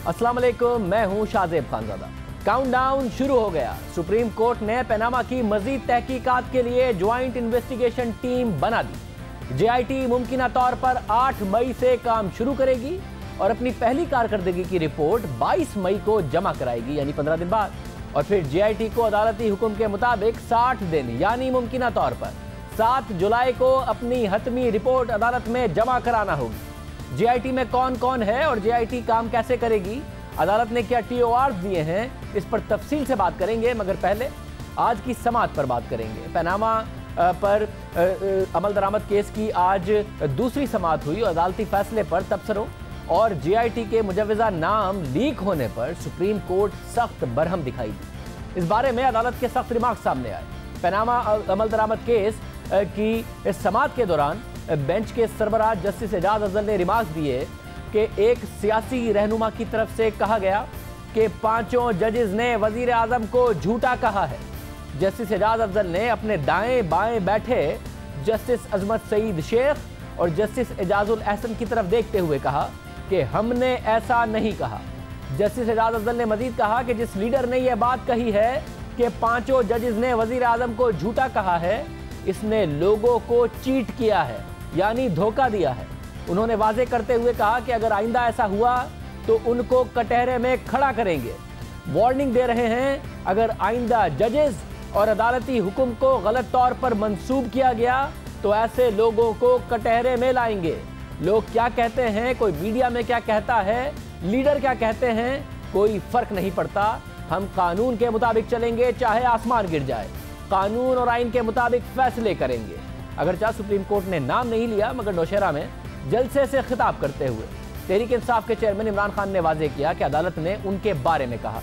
अस्सलाम वालेकुम, मैं हूं शाहजेब खानजादा। काउंटडाउन शुरू हो गया। सुप्रीम कोर्ट ने पनामा की मजीद तहकीकात के लिए ज्वाइंट इन्वेस्टिगेशन टीम बना दी। जेआईटी मुमकिना तौर पर 8 मई से काम शुरू करेगी और अपनी पहली कारकर्दगी की रिपोर्ट 22 मई को जमा कराएगी, यानी 15 दिन बाद। और फिर जेआईटी को अदालती हुक्म के मुताबिक 60 दिन यानी मुमकिना तौर पर 7 जुलाई को अपनी हतमी रिपोर्ट अदालत में जमा कराना होगी। जेआईटी में कौन कौन है और जेआईटी काम कैसे करेगी, अदालत ने क्या टीओआर दिए हैं, इस पर तफसील से बात करेंगे। मगर पहले आज की समाअत पर बात करेंगे। पनामा पर अमल दरामद केस की आज दूसरी समाअत हुई और अदालती फैसले पर तबसरों और जेआईटी के मुजव्वज़ा नाम लीक होने पर सुप्रीम कोर्ट सख्त बरहम दिखाई दी। इस बारे में अदालत के सख्त रिमार्क सामने आए। पनामा अमल दरामद केस की इस समाअत के दौरान बेंच के सरबराह जस्टिस एजाज अफजल ने रिमार्क दिए कि एक सियासी रहनुमा की तरफ से कहा गया कि 5 जजेस ने वजीर आजम को झूठा कहा है। जस्टिस एजाज अफजल ने अपने दाएं बाएं बैठे जस्टिस अजमत सईद शेख और जस्टिस एजाजुल एहसन की तरफ देखते हुए कहा कि हमने ऐसा नहीं कहा। जस्टिस एजाज अफजल ने मजीद कहा कि जिस लीडर ने यह बात कही है कि 5 जजेस ने वजीर आजम को झूठा कहा है, इसने लोगों को चीट किया है, यानी धोखा दिया है। उन्होंने वाजे करते हुए कहा कि अगर आइंदा ऐसा हुआ तो उनको कटहरे में खड़ा करेंगे। वार्निंग दे रहे हैं, अगर आइंदा जजेस और अदालती हुक्म को गलत तौर पर मंसूब किया गया तो ऐसे लोगों को कटहरे में लाएंगे। लोग क्या कहते हैं, कोई मीडिया में क्या कहता है, लीडर क्या कहते हैं, कोई फर्क नहीं पड़ता। हम कानून के मुताबिक चलेंगे, चाहे आसमान गिर जाए। कानून और आइन के मुताबिक फैसले करेंगे। अगरचे सुप्रीम कोर्ट ने नाम नहीं लिया, मगर नौशहरा में जलसे से खिताब करते हुए तहरीक इंसाफ के चेयरमैन इमरान खान ने वाजे किया कि अदालत ने उनके बारे में कहा,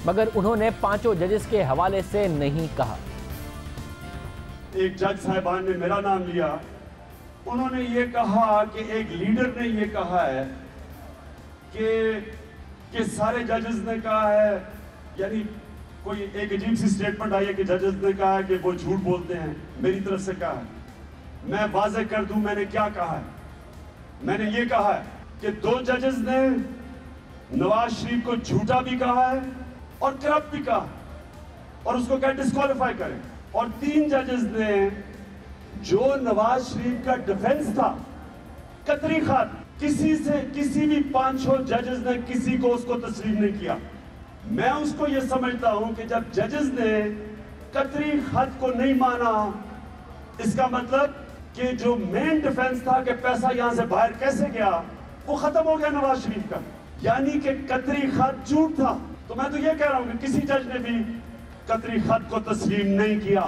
मगर उन्होंने 5 जजेस के हवाले से नहीं कहा। एक जज साहिबान ने मेरा नाम लिया, उन्होंने ये कहा कि एक लीडर ने ये कहा है कि सारे जजेस ने कहा है, यानी कोई एक अजीब सी स्टेटमेंट आई है कि जजेस ने कहा है कि वो झूठ बोलते हैं। मेरी तरफ से कहा है, मैं वाज़ेह कर दूं मैंने क्या कहा है। मैंने ये कहा है कि 2 जजेस ने नवाज शरीफ को झूठा भी कहा है और करप्ट भी कहा और उसको क्या डिस्क्वालीफाई करें, और 3 जजेस ने जो नवाज शरीफ का डिफेंस था कतरी खात, किसी भी 5 जजेस ने किसी को उसको तस्लीम नहीं किया। मैं उसको ये समझता हूं कि जब जजेस ने कतरी खत को नहीं माना, इसका मतलब कि जो मेन डिफेंस था कि पैसा यहां से बाहर कैसे गया, वो खत्म हो गया नवाज शरीफ का, यानी कि कतरी खत झूठ था। तो मैं तो ये कह रहा हूं कि किसी जज ने भी कतरी खत को तस्लीम नहीं किया।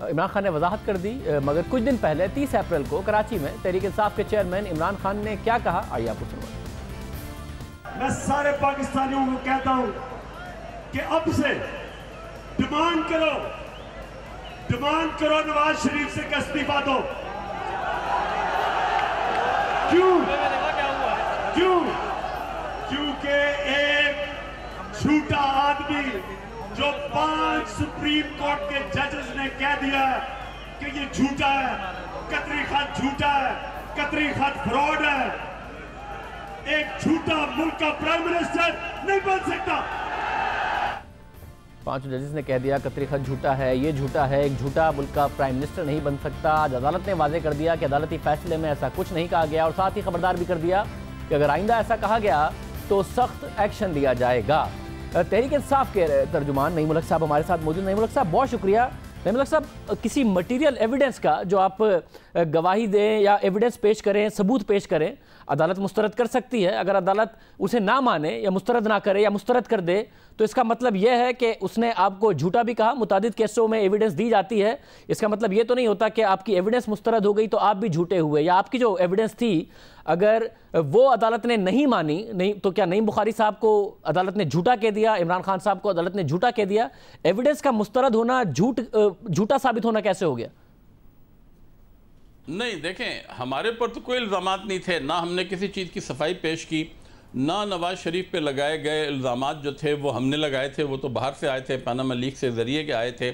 इमरान खान ने वजाहत कर दी, मगर कुछ दिन पहले 30 अप्रैल को कराची में तहरीक इंसाफ के चेयरमैन इमरान खान ने क्या कहा, आइए आपको सुनवाएं। मैं सारे पाकिस्तानियों को कहता हूं कि अब से डिमांड करो नवाज शरीफ से कि इस्तीफा दो। क्योंकि एक झूठा आदमी जो 5 सुप्रीम कोर्ट के जजेस ने कह दिया कि ये झूठा है, कतरी खत झूठा है, कतरी खत फ्रॉड है, एक झूठा मुल्क का प्राइम मिनिस्टर नहीं बन सकता। 5 जजेस ने कह दिया कतरी खत झूठा है, ये झूठा है, एक झूठा मुल्क का प्राइम मिनिस्टर नहीं बन सकता। आज अदालत ने वाजे कर दिया कि अदालती फैसले में ऐसा कुछ नहीं कहा गया और साथ ही खबरदार भी कर दिया कि अगर आइंदा ऐसा कहा गया तो सख्त एक्शन लिया जाएगा। तहरीक इंसाफ के तर्जुमान नईम मुल्क साहब हमारे साथ मौजूद। नईम मुल्क साहब, बहुत शुक्रिया। नईम मुल्क साहब, किसी मटीरियल एविडेंस का जो आप गवाही दें या एविडेंस पेश करें, सबूत पेश करें, अदालत मुस्तरद कर सकती है। अगर अदालत उसे ना माने या मुस्तरद ना करे या मुस्तरद कर दे तो इसका मतलब यह है कि उसने आपको झूठा भी कहा। मुतादिद केसों में एविडेंस दी जाती है, इसका मतलब ये तो नहीं होता कि आपकी एविडेंस मुस्तरद हो गई तो आप भी झूठे हुए, या आपकी जो एविडेंस थी अगर वो अदालत ने नहीं मानी नहीं तो क्या नईम बुखारी साहब को अदालत ने झूठा कह दिया, इमरान खान साहब को अदालत ने झूठा कह दिया। एविडेंस का मुस्तरद होना झूठा साबित होना कैसे हो गया? नहीं, देखें, हमारे पर तो कोई इल्ज़ामात नहीं थे, ना हमने किसी चीज़ की सफाई पेश की, ना नवाज शरीफ पे लगाए गए इल्ज़ामात जो थे वो हमने लगाए थे, वो तो बाहर से आए थे, पनामा लीक से ज़रिए के आए थे।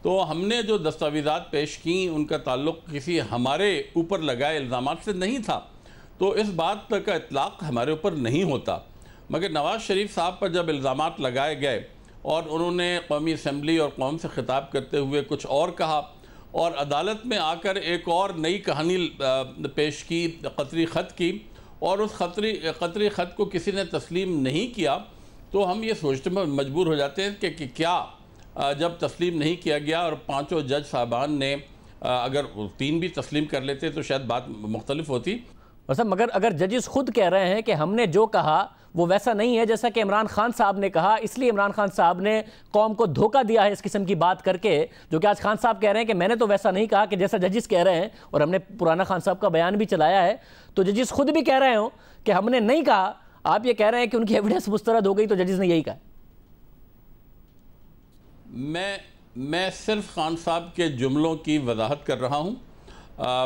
तो हमने जो दस्तावेज़ात पेश की उनका ताल्लुक़ किसी हमारे ऊपर लगाए इल्ज़ामात से नहीं था, तो इस बात का इतलाक़ हमारे ऊपर नहीं होता। मगर नवाज़ शरीफ साहब पर जब इल्ज़ामात लगाए गए और उन्होंने कौमी असम्बली और कौम से ख़िताब करते हुए कुछ और कहा और अदालत में आकर एक और नई कहानी पेश की क़तरी ख़त की, और उस क़तरी ख़त को किसी ने तस्लीम नहीं किया, तो हम ये सोचते में मजबूर हो जाते हैं कि क्या जब तस्लीम नहीं किया गया और पाँचों जज साहबान ने अगर 3 भी तस्लीम कर लेते तो शायद बात मुख्तलिफ होती। मगर अगर जजेस खुद कह रहे हैं कि हमने जो कहा वो वैसा नहीं है जैसा कि इमरान खान साहब ने कहा, इसलिए इमरान खान साहब ने कौम को धोखा दिया है इस किस्म की बात करके, जो कि आज खान साहब कह रहे हैं कि मैंने तो वैसा नहीं कहा कि जैसा जजेस कह रहे हैं, और हमने पुराना खान साहब का बयान भी चलाया है, तो जजेस खुद भी कह रहे हो कि हमने नहीं कहा, आप ये कह रहे हैं कि उनकी एविडेंस मुस्तरद हो गई, तो जजेस ने यही कहा। मैं सिर्फ खान साहब के जुमलों की वजाहत कर रहा हूँ,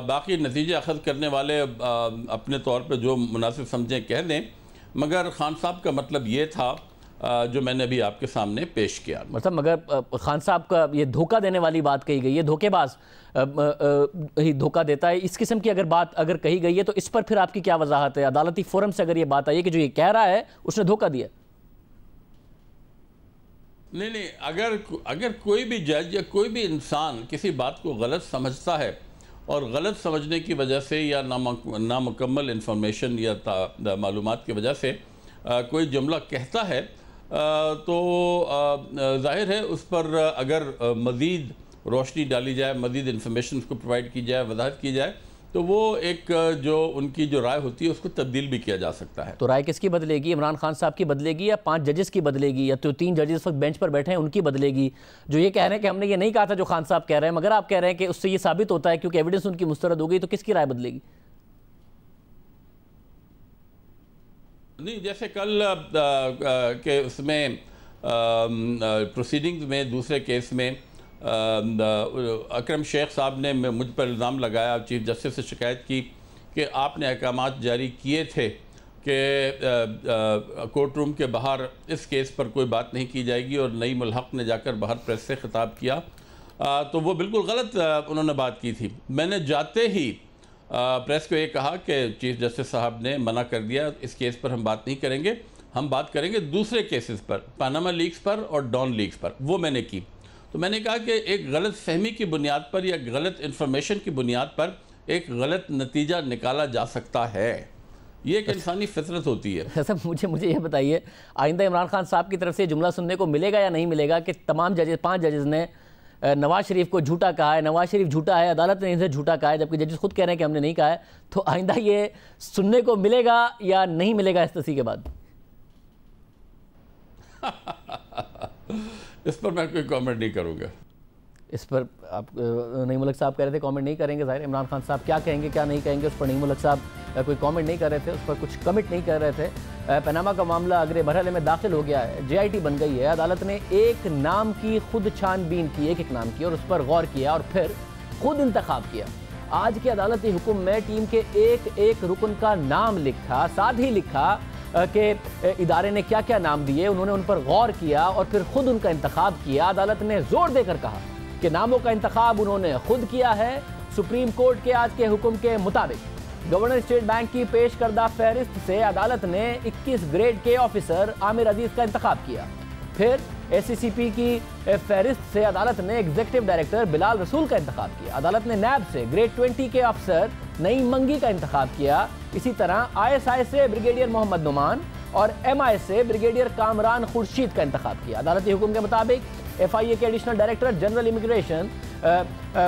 बाकी नतीजे अखज़ करने वाले अपने तौर पे जो मुनासिब समझें कह दें, मगर खान साहब का मतलब ये था जो मैंने अभी आपके सामने पेश किया। मतलब मगर खान साहब का ये धोखा देने वाली बात कही गई है, धोखेबाज ही धोखा देता है, इस किस्म की अगर बात अगर कही गई है तो इस पर फिर आपकी क्या वजाहत है? अदालती फोरम से अगर ये बात आई है कि जो ये कह रहा है उसने धोखा दिया। नहीं, अगर कोई भी जज या कोई भी इंसान किसी बात को गलत समझता है और गलत समझने की वजह से या नामुकम्मल इंफॉर्मेशन या मालूमात की वजह से कोई जुमला कहता है तो जाहिर है उस पर अगर मज़ीद रोशनी डाली जाए, मज़ीद इंफॉर्मेशन उसको प्रोवाइड की जाए, वजाहत की जाए, तो वो एक जो उनकी जो राय होती है उसको तब्दील भी किया जा सकता है। तो राय किसकी बदलेगी? इमरान खान साहब की बदलेगी या 5 जजेस की बदलेगी, या तो 3 जजेस इस वक्त बेंच पर बैठे हैं उनकी बदलेगी, जो ये कह रहे हैं कि हमने ये नहीं कहा था जो खान साहब कह रहे हैं, मगर आप कह रहे हैं कि उससे ये साबित होता है क्योंकि एविडेंस उनकी मुस्तरद हो गई, तो किसकी राय बदलेगी? नहीं, जैसे कल के उसमें प्रोसीडिंग्स में दूसरे केस में अकरम शेख साहब ने मुझ पर इल्ज़ाम लगाया, चीफ जस्टिस से शिकायत की कि आपने अहकामात जारी किए थे कि कोर्ट रूम के बाहर इस केस पर कोई बात नहीं की जाएगी, और नई मुल्हक ने जाकर बाहर प्रेस से खिताब किया, तो वो बिल्कुल गलत उन्होंने बात की थी। मैंने जाते ही प्रेस को ये कहा कि चीफ जस्टिस साहब ने मना कर दिया, इस केस पर हम बात नहीं करेंगे, हम बात करेंगे दूसरे केसेस पर, पनामा लीक्स पर और डॉन लीक्स पर। वो मैंने की। तो मैंने कहा कि एक गलत फहमी की बुनियाद पर या गलत इन्फॉर्मेशन की बुनियाद पर एक गलत नतीजा निकाला जा सकता है, ये एक इंसानी फितरत होती है। सर मुझे ये बताइए, आइंदा इमरान खान साहब की तरफ से जुमला सुनने को मिलेगा या नहीं मिलेगा कि तमाम जजेस 5 जजेस ने नवाज शरीफ को झूठा कहा है, नवाज शरीफ झूठा है, अदालत ने इसे झूठा कहा है, जबकि जजेस खुद कह रहे हैं कि हमने नहीं कहा है, तो आइंदा ये सुनने को मिलेगा या नहीं मिलेगा इस तस्वीर के बाद? इस पर मैं कोई कमेंट नहीं करूंगा। इस पर आप नईम मुल्क साहब कह रहे थे कमेंट नहीं करेंगे, जाहिर इमरान खान साहब क्या कहेंगे क्या नहीं कहेंगे उस पर नईम मुल्क साहब कोई कमेंट नहीं कर रहे थे, उस पर कुछ कमिट नहीं कर रहे थे। पनामा का मामला अगले मरहले में दाखिल हो गया है, JIT बन गई है, अदालत ने एक नाम की खुद छानबीन की, एक नाम की, और उस पर गौर किया और फिर खुद इंतखाब किया। आज के अदालती हुक्म में टीम के एक रुकन का नाम लिखा, साथ ही लिखा कि इदारे ने क्या क्या नाम दिए, उन्होंने उन पर गौर किया और फिर खुद उनका इंतखाब किया। अदालत ने जोर देकर कहा कि नामों का इंतखाब उन्होंने खुद किया है। सुप्रीम कोर्ट के आज के हुक्म के मुताबिक गवर्नर स्टेट बैंक की पेश करदा फहरिस्त से अदालत ने 21 ग्रेड के ऑफिसर आमिर अजीज का इंतखाब किया। फिर ACCP की फहरिस्त से अदालत ने एग्जीक्यूटिव डायरेक्टर बिलाल रसूल का इंतखाब किया। अदालत ने नैब से ग्रेड 20 के अफसर नईम मंगी का इंतखाब किया। इसी तरह ISI से ब्रिगेडियर मोहम्मद नुमान और MI से ब्रिगेडियर कामरान खुर्शीद का इंतखाब किया। अदालती हुक्म के मुताबिक FIA के additional director general immigration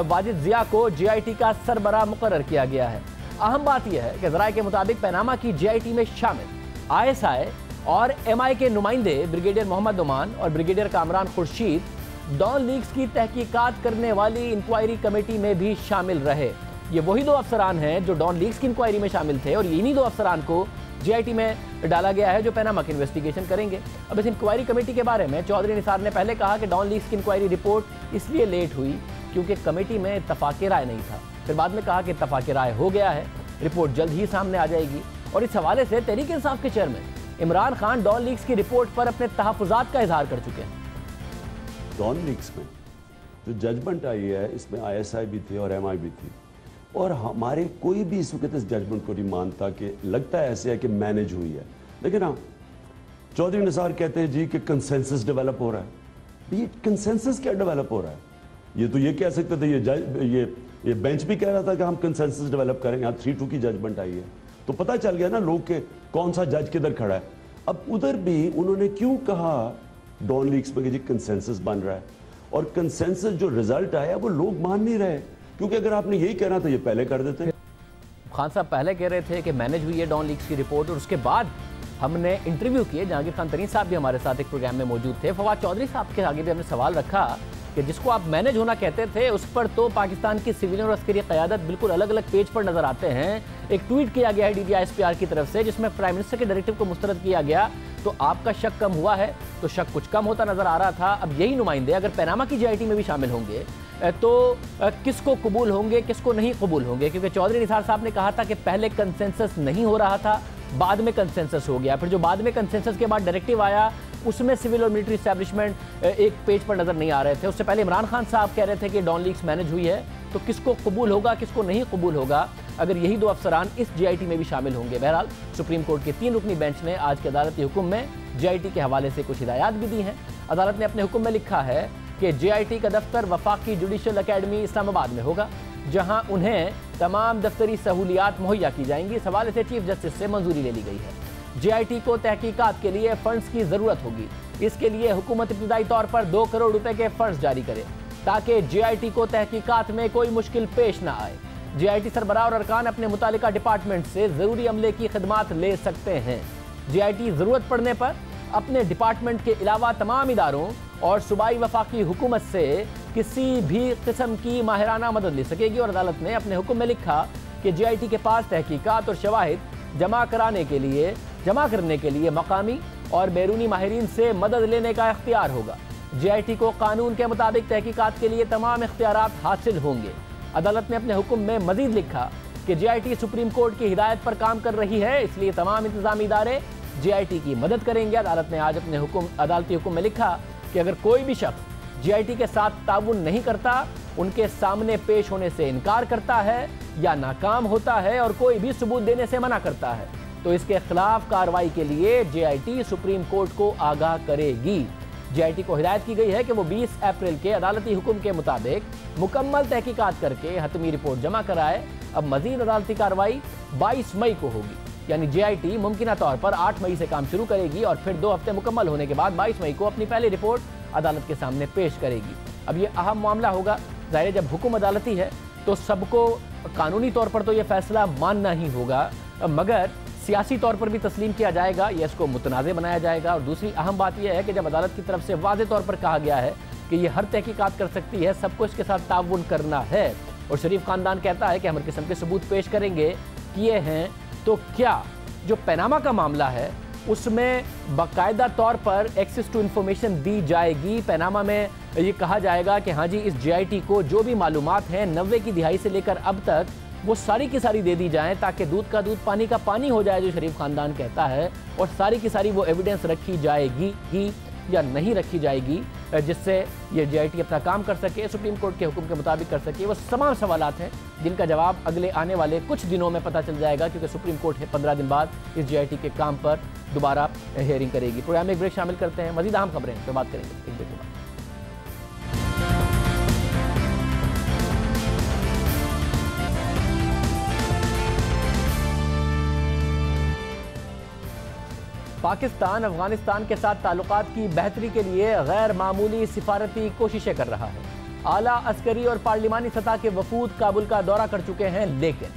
Wajid Zia को JIT का सरबराह मुकर्रर किया गया है। अहम बात यह है कि ज़राए के मुताबिक पनामा की JIT में शामिल ISI और MI के नुमाइंदे ब्रिगेडियर मोहम्मद नुमान और brigadier Kamran Khurshid don leaks की तहकीकात करने वाली इंक्वायरी कमेटी में भी शामिल रहे। ये वही 2 अफसरान हैं जो डॉन लीक्स की इंक्वायरी में शामिल थे, और इन्हीं 2 अफसरान को JIT में डाला गया है जो पनामा की इन्वेस्टिगेशन करेंगे। अब इस इंक्वायरी कमेटी के बारे में चौधरी निसार ने पहले कहा कि डॉन लीक्स की इंक्वायरी रिपोर्ट इसलिए लेट हुई क्योंकि कमेटी में इत्तफाक राय नहीं था। फिर बाद में कहा कि इत्तफाक राय हो गया है, रिपोर्ट जल्द ही सामने आ जाएगी। और इस हवाले से तहरीक इंसाफ के chairman Imran Khan don leaks की रिपोर्ट पर अपने तहफ़्फ़ुज़ात का इजहार कर चुके हैं। डॉन लीक्स में जो जजमेंट आई है इसमें ISI भी थी और MI भी थी, और हमारे कोई भी इस वक्त इस जजमेंट को नहीं मानता कि लगता है ऐसे है कि मैनेज हुई है। लेकिन हाँ, चौधरी निसार कहते हैं जी कि कंसेंसस डेवलप हो रहा है। ये कंसेंसस क्या डेवलप हो रहा है? ये तो ये कह सकते थे, ये बेंच भी कह रहा था कि हम कंसेंसस डेवलप करेंगे। यहाँ 3-2 की जजमेंट आई है तो पता चल गया ना लोग के कौन सा जज किधर खड़ा है। अब उधर भी उन्होंने क्यों कहा डॉन लीक्स पे कि जी कंसेंसस बन रहा है, और कंसेंसस जो रिजल्ट आया वो लोग मान नहीं रहे, क्योंकि अगर आपने यही कहना था ये पहले कर देते। खान साहब पहले कह रहे थे कि मैनेज हुई है डॉन लीक्स की रिपोर्ट, और उसके बाद हमने इंटरव्यू किए। जहांगीर खान तरीन साहब भी हमारे साथ एक प्रोग्राम में मौजूद थे। फवाद चौधरी साहब के आगे भी हमने सवाल रखा कि जिसको आप मैनेज होना कहते थे उस पर तो पाकिस्तान की सिविलियन और अस्करी क़यादत बिल्कुल अलग अलग पेज पर नजर आते हैं। एक ट्वीट किया गया है DGISPR की तरफ से जिसमें प्राइम मिनिस्टर के डायरेक्टिव को मुस्तरद किया गया, तो आपका शक कम हुआ है, तो शक कुछ कम होता नजर आ रहा था। अब यही नुमाइंदे अगर पैनामा की GIT में भी शामिल होंगे तो किसको कबूल होंगे, किसको नहीं कबूल होंगे? क्योंकि चौधरी निसार साहब ने कहा था कि पहले कंसेंसस नहीं हो रहा था, बाद में कंसेंसस हो गया। फिर जो बाद में कंसेंसस के बाद डायरेक्टिव आया उसमें सिविल और मिलिट्री एस्टैब्लिशमेंट एक पेज पर नजर नहीं आ रहे थे। उससे पहले इमरान खान साहब कह रहे थे कि डॉन लीक्स मैनेज हुई है, तो किसको कबूल होगा, किसको नहीं कबूल होगा, अगर यही 2 अफसरान इस GIT में भी शामिल होंगे। बहरहाल सुप्रीम कोर्ट के 3 रुकनी बेंच ने आज के अदालती हुक्म में GIT के हवाले से कुछ हिदायत भी दी हैं। अदालत ने अपने हुक्म में लिखा है कि GIT का दफ्तर वफाकी जुडिशल अकेडमी इस्लामाबाद में होगा, जहां उन्हें तमाम दफ्तरी सहूलियात मुहैया की जाएंगी। इस हवाले से चीफ जस्टिस से मंजूरी ले ली गई है। GIT को तहकीकात के लिए फंड्स की जरूरत होगी। इसके लिए हुकूमत इब्तिदाई तौर पर 2 करोड़ रुपए के फंड्स जारी करे ताकि GIT को तहकीकात में कोई मुश्किल पेश ना आए। GIT सरबराह और अरकान अपने मुतालिका डिपार्टमेंट से जरूरी अमले की खिदमात ले सकते हैं। GIT जरूरत पड़ने पर अपने डिपार्टमेंट के अलावा तमाम इदारों और सूबाई वफाकी हुकूमत से किसी भी किस्म की माहिराना मदद ले सकेगी। और अदालत ने अपने हुक्म में लिखा कि GIT के पास तहकीकात और शवाहिद जमा करने के लिए मकामी और बैरूनी माहिरीन से मदद लेने का इख्तियार होगा। GIT को कानून के मुताबिक तहकीकात के लिए तमाम इख्तियारात हासिल होंगे। अदालत ने अपने हुक्म में मजीद लिखा कि GIT सुप्रीम कोर्ट की हिदायत पर काम कर रही है, इसलिए तमाम इंतजामी इदारे GIT की मदद करेंगे। अदालत ने आज अपने अदालती हुक्म में लिखा कि अगर कोई भी शख्स GIT के साथ ताउन नहीं करता, उनके सामने पेश होने से इनकार करता है या नाकाम होता है और कोई भी सबूत देने से मना करता है, तो इसके खिलाफ कार्रवाई के लिए GIT सुप्रीम कोर्ट को आगाह करेगी। GIT को हिदायत की गई है कि वो 20 अप्रैल के अदालती हुक्म के मुताबिक मुकम्मल तहकीकात करके हतमी रिपोर्ट जमा कराए। अब मजीद अदालती कार्रवाई 22 मई को होगी, यानी GIT मुमकिना तौर पर 8 मई से काम शुरू करेगी और फिर 2 हफ्ते मुकम्मल होने के बाद 22 मई को अपनी पहली रिपोर्ट अदालत के सामने पेश करेगी। अब ये अहम मामला होगा। ज़ाहिर जब हुक्म अदालती है तो सबको कानूनी तौर पर तो ये फैसला मानना ही होगा, मगर सियासी तौर पर भी तस्लीम किया जाएगा, या इसको मुतनाज़ बनाया जाएगा। और दूसरी अहम बात यह है कि जब अदालत की तरफ से वाज़े तौर पर कहा गया है कि ये हर तहकीकात कर सकती है, सबको इसके साथ ताउन करना है, और शरीफ खानदान कहता है कि हम हर किस्म के सबूत पेश करेंगे, किए हैं, तो क्या जो पैनामा का मामला है उसमें बाकायदा तौर पर एक्सेस टू इंफॉर्मेशन दी जाएगी। पैनामा में ये कहा जाएगा कि हाँ जी, इस GIT को जो भी मालूमात हैं 90 की दिहाई से लेकर अब तक वो सारी की सारी दे दी जाएं, ताकि दूध का दूध पानी का पानी हो जाए, जो शरीफ खानदान कहता है, और सारी की सारी वो एविडेंस रखी जाएगी ही या नहीं रखी जाएगी, जिससे ये GIT अपना काम कर सके, सुप्रीम कोर्ट के हुक्म के मुताबिक कर सके। वो तमाम सवालात हैं जिनका जवाब अगले आने वाले कुछ दिनों में पता चल जाएगा, क्योंकि सुप्रीम कोर्ट 15 दिन बाद इस GIT के काम पर दोबारा हियरिंग करेगी। प्रोग्राम में एक ब्रेक शामिल करते हैं, मजीद अहम खबरें पर बात करेंगे एक ब्रेक के बाद। पाकिस्तान अफगानिस्तान के साथ ताल्लुकात की बेहतरी के लिए गैर मामूली सिफारती कोशिशें कर रहा है। आला अस्करी और पार्लिमानी सतह के वफूद काबुल का दौरा कर चुके हैं, लेकिन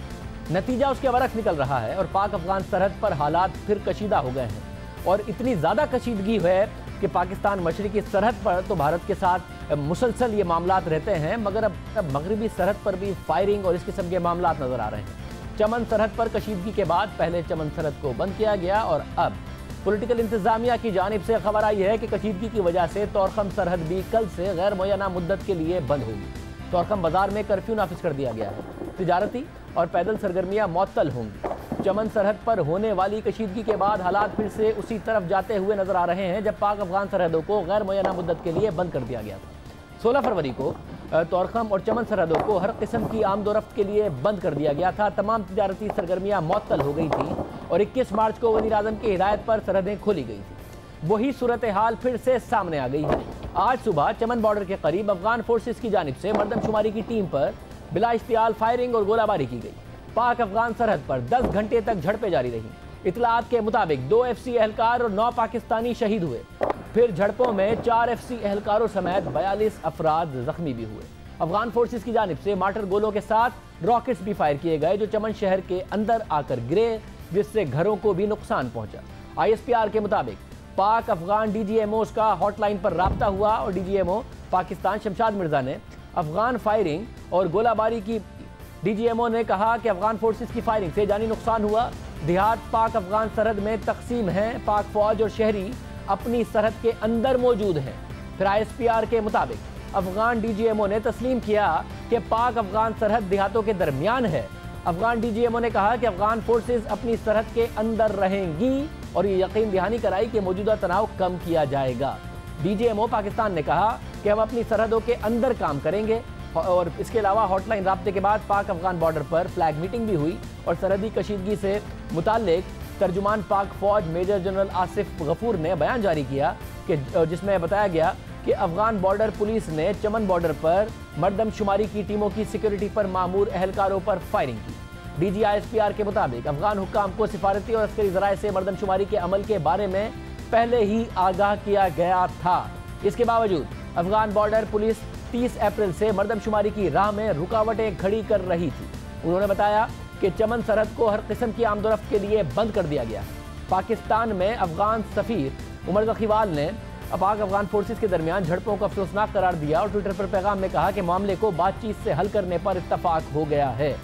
नतीजा उसके बरक्स निकल रहा है और पाक अफगान सरहद पर हालात फिर कशीदा हो गए हैं। और इतनी ज़्यादा कशीदगी है कि पाकिस्तान मशरिकी सरहद पर तो भारत के साथ मुसलसल ये मामलात रहते हैं, मगर अब मगरबी सरहद पर भी फायरिंग और इस किस्म के मामलात नज़र आ रहे हैं। चमन सरहद पर कशीदगी के बाद पहले चमन सरहद को बंद किया गया, और अब पॉलिटिकल इंतजामिया की जानिब से खबर आई है कि कशीदगी की वजह से तोरखम सरहद भी कल से गैर मुय्यना मुद्दत के लिए बंद होगी। तोरखम बाजार में कर्फ्यू नाफिज कर दिया गया है। तिजारती और पैदल सरगर्मियां मुअत्तल होंगी। चमन सरहद पर होने वाली कशीदगी के बाद हालात फिर से उसी तरफ जाते हुए नजर आ रहे हैं जब पाक अफगान सरहदों को गैर मुय्यना मुद्दत के लिए बंद कर दिया गया था। 16 फरवरी को तोरखम और चमन सरहदों को हर किस्म की आमदोरफ्त के लिए बंद कर दिया गया था। तमाम तिजारती सरगर्मियां मुअत्तल हो गई थी और 21 मार्च को वज़ीर आज़म की हिदायत पर सरहदें खोली गई थी। वही सूरत हाल फिर से सामने आ गई है। आज सुबह चमन बॉर्डर के करीब अफगान फोर्सेस की जानिब से मर्दमशुमारी की टीम पर बिला इश्तियाल फायरिंग और गोलाबारी की गई। पाक अफगान सरहद पर 10 घंटे तक झड़पें जारी रहीं। इतलात के मुताबिक 2 FC एहलकार और 9 पाकिस्तानी शहीद हुए। फिर झड़पों में 4 FC एहलकारों समेत 42 अफराद जख्मी भी हुए। अफगान फोर्सेस की जानिब से मार्टर गोलों के साथ रॉकेट्स भी फायर किए गए जो चमन शहर के अंदर आकर गिरे, जिससे घरों को भी नुकसान पहुंचा। ISPR के मुताबिक पाक अफगान DGMOs का हॉटलाइन पर राब्ता हुआ और DGMO पाकिस्तान शमशाद मिर्जा ने अफगान फायरिंग और गोलाबारी की। DGMO ने कहा कि अफगान फोर्सेस की फायरिंग से जानी नुकसान हुआ। देहात पाक अफगान सरहद में तकसीम हैं। पाक फौज और शहरी अपनी सरहद के अंदर मौजूद हैं। फिर ISPR के मुताबिक अफगान DGMO ने तस्लीम किया कि पाक अफगान सरहद देहातों के दरमियान है। अफगान DGMO ने कहा कि अफगान फोर्सेस अपनी सरहद के अंदर रहेंगी और ये यकीन दहानी कराई कि मौजूदा तनाव कम किया जाएगा। DGMO पाकिस्तान ने कहा कि हम अपनी सरहदों के अंदर काम करेंगे और इसके अलावा हॉटलाइन राब्ते के बाद पाक अफगान बॉर्डर पर फ्लैग मीटिंग भी हुई और सरहदी कशीदगी से मुताल्लिक तर्जुमान पाक फौज मेजर जनरल आसिफ गफूर ने बयान जारी किया कि जिसमें बताया गया कि अफगान बॉर्डर पुलिस ने चमन बॉर्डर पर मर्दमशुमारी की टीमों की सिक्योरिटी पर मामूर एहलकारों पर फायरिंग की। DG ISPR के मुताबिक अफगान हुक्काम को सिफारती और अस्करी ज़राए से मर्दमशुमारी के अमल के बारे में पहले ही आगाह किया गया था। इसके बावजूद अफगान बॉर्डर पुलिस 30 अप्रैल से मर्दमशुमारी की राह में रुकावटें खड़ी कर रही थी। उन्होंने बताया कि चमन सरहद को हर किस्म की आमदोरफ्त के लिए बंद कर दिया गया। पाकिस्तान में अफगान सफीर उमर ज़कीवाल ने पाक अफगान फोर्सेस के दरमियान झड़पों को अफसोसनाक करार दिया और ट्विटर पर पैगाम में कहा कि मामले को बातचीत से हल करने पर इत्तफाक हो गया है।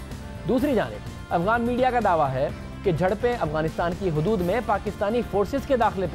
दूसरी जानिब अफगान मीडिया का दावा है कि झड़पें अफगानिस्तान की हदूद में पाकिस्तानी फोर्सेस के दाखिले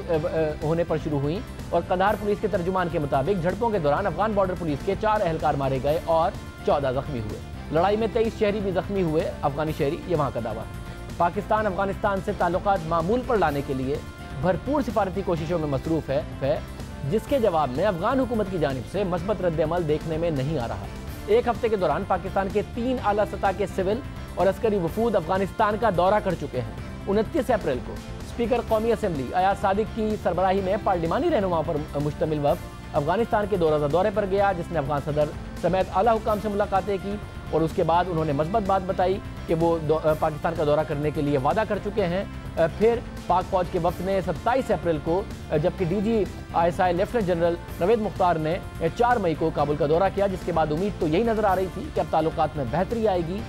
होने पर शुरू हुई और कंधार पुलिस के तर्जुमान के मुताबिक झड़पों के दौरान अफगान बॉर्डर पुलिस के 4 एहलकार मारे गए और 14 जख्मी हुए। लड़ाई में 23 शहरी भी जख्मी हुए। अफगानी शहरी, ये वहाँ का दावा है। पाकिस्तान अफगानिस्तान से ताल्लुकात मामूल पर लाने के लिए भरपूर सिफारती कोशिशों में मसरूफ है, जिसके जवाब में अफगान हुकूमत की जानिब से मस्बत रद्द-ए-अमल देखने में नहीं आ रहा। एक हफ्ते के दौरान पाकिस्तान के 3 आला सतह के सिविल और अस्करी वफूद अफगानिस्तान का दौरा कर चुके हैं। 29 अप्रैल को स्पीकर कौमी असम्बली अयाज सादिक की सरबराही में पार्लिमानी रहनुमाओं पर मुश्तमिल वफ़द अफगानिस्तान के 2 रोज़ा दौरे पर गया, जिसने अफगान सदर समेत आला हुकाम से मुलाकातें की और उसके बाद उन्होंने मस्बत बात बताई कि वो पाकिस्तान का दौरा करने के लिए वादा कर चुके हैं। फिर पाक फौज के वफ्द ने 27 अप्रैल को, जबकि DG ISI lieutenant general Naved Mukhtar ने 4 मई को काबुल का दौरा किया, जिसके बाद उम्मीद तो यही नजर आ रही थी कि अब ताल्लुकात में बेहतरी आएगी,